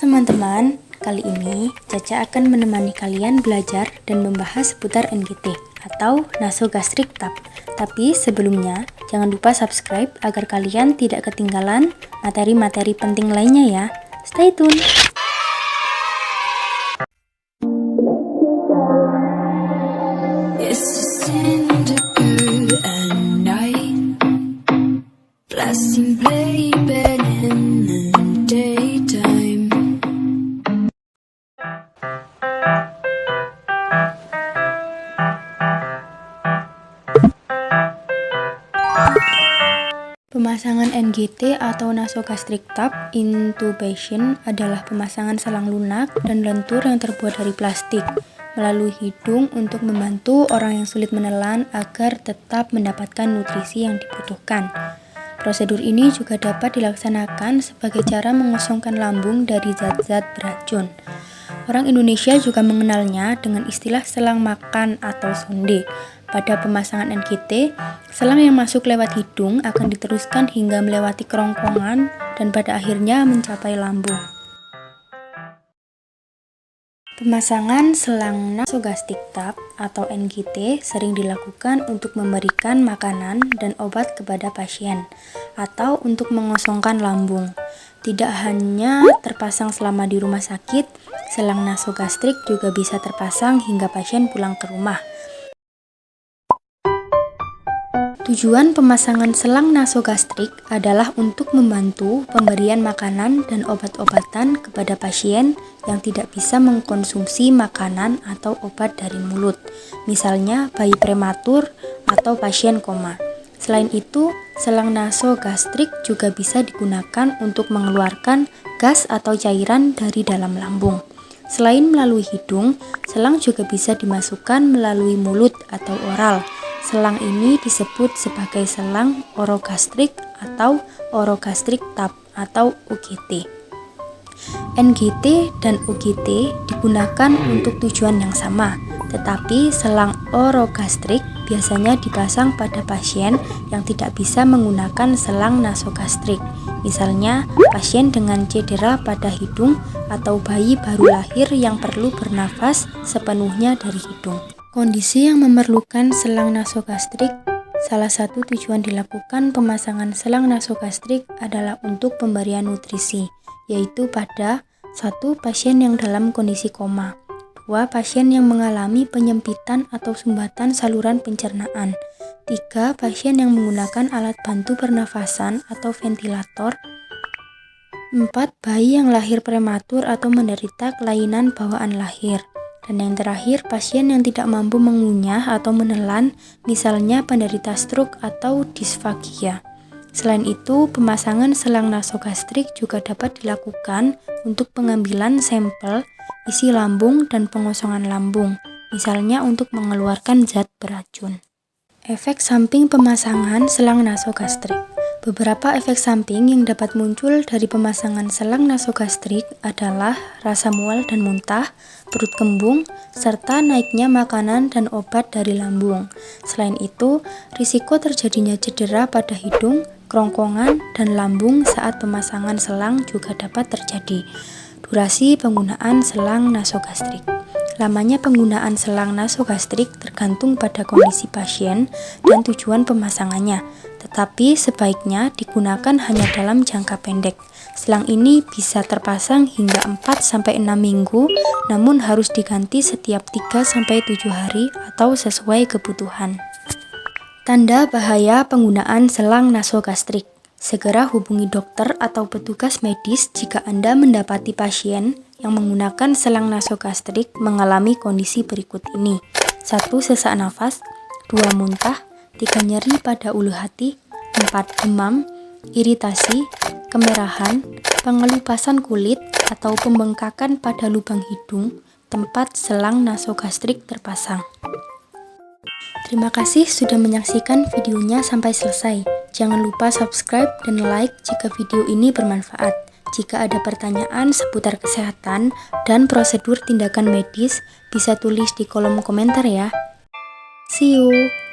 teman-teman, kali ini Caca akan menemani kalian belajar dan membahas seputar NGT atau nasogastric tub. Tapi sebelumnya, jangan lupa subscribe agar kalian tidak ketinggalan materi-materi penting lainnya ya. Stay tune! Pemasangan NGT atau nasogastric tub intubation adalah pemasangan selang lunak dan lentur yang terbuat dari plastik melalui hidung untuk membantu orang yang sulit menelan agar tetap mendapatkan nutrisi yang dibutuhkan. Prosedur ini juga dapat dilaksanakan sebagai cara mengosongkan lambung dari zat-zat beracun. Orang Indonesia juga mengenalnya dengan istilah selang makan atau sonde. Pada pemasangan NGT, selang yang masuk lewat hidung akan diteruskan hingga melewati kerongkongan dan pada akhirnya mencapai lambung. Pemasangan selang nasogastric tub atau NGT sering dilakukan untuk memberikan makanan dan obat kepada pasien atau untuk mengosongkan lambung. Tidak hanya terpasang selama di rumah sakit, selang nasogastrik juga bisa terpasang hingga pasien pulang ke rumah. Tujuan pemasangan selang nasogastrik adalah untuk membantu pemberian makanan dan obat-obatan kepada pasien yang tidak bisa mengkonsumsi makanan atau obat dari mulut, misalnya bayi prematur atau pasien koma. Selain itu, selang nasogastrik juga bisa digunakan untuk mengeluarkan gas atau cairan dari dalam lambung. Selain melalui hidung, selang juga bisa dimasukkan melalui mulut atau oral. Selang ini disebut sebagai selang orogastrik atau orogastric tub atau UGT. NGT dan UGT digunakan untuk tujuan yang sama, tetapi selang orogastrik biasanya dipasang pada pasien yang tidak bisa menggunakan selang nasogastrik. Misalnya, pasien dengan cedera pada hidung atau bayi baru lahir yang perlu bernafas sepenuhnya dari hidung. Kondisi yang memerlukan selang nasogastrik, salah satu tujuan dilakukan pemasangan selang nasogastrik adalah untuk pemberian nutrisi, yaitu pada 1. Pasien yang dalam kondisi koma, 2. Pasien yang mengalami penyempitan atau sumbatan saluran pencernaan, 3. Pasien yang menggunakan alat bantu pernafasan atau ventilator, 4. Bayi yang lahir prematur atau menderita kelainan bawaan lahir. Dan yang terakhir, pasien yang tidak mampu mengunyah atau menelan, misalnya penderita stroke atau disfagia. Selain itu, pemasangan selang nasogastrik juga dapat dilakukan untuk pengambilan sampel isi lambung dan pengosongan lambung, misalnya untuk mengeluarkan zat beracun. Efek samping pemasangan selang nasogastrik. Beberapa efek samping yang dapat muncul dari pemasangan selang nasogastrik adalah rasa mual dan muntah, perut kembung, serta naiknya makanan dan obat dari lambung. Selain itu, risiko terjadinya cedera pada hidung, kerongkongan, dan lambung saat pemasangan selang juga dapat terjadi. Durasi penggunaan selang nasogastrik. Lamanya penggunaan selang nasogastrik tergantung pada kondisi pasien dan tujuan pemasangannya, tetapi sebaiknya digunakan hanya dalam jangka pendek. Selang ini bisa terpasang hingga 4-6 minggu, namun harus diganti setiap 3-7 hari atau sesuai kebutuhan. Tanda bahaya penggunaan selang nasogastrik. Segera hubungi dokter atau petugas medis jika Anda mendapati pasien yang menggunakan selang nasogastrik mengalami kondisi berikut ini. 1. Sesak nafas, 2. Muntah, 3. Nyeri pada ulu hati, 4. Demam, iritasi, kemerahan, pengelupasan kulit atau pembengkakan pada lubang hidung tempat selang nasogastrik terpasang. Terima kasih sudah menyaksikan videonya sampai selesai. Jangan lupa subscribe dan like jika video ini bermanfaat. Jika ada pertanyaan seputar kesehatan dan prosedur tindakan medis, bisa tulis di kolom komentar ya. See you!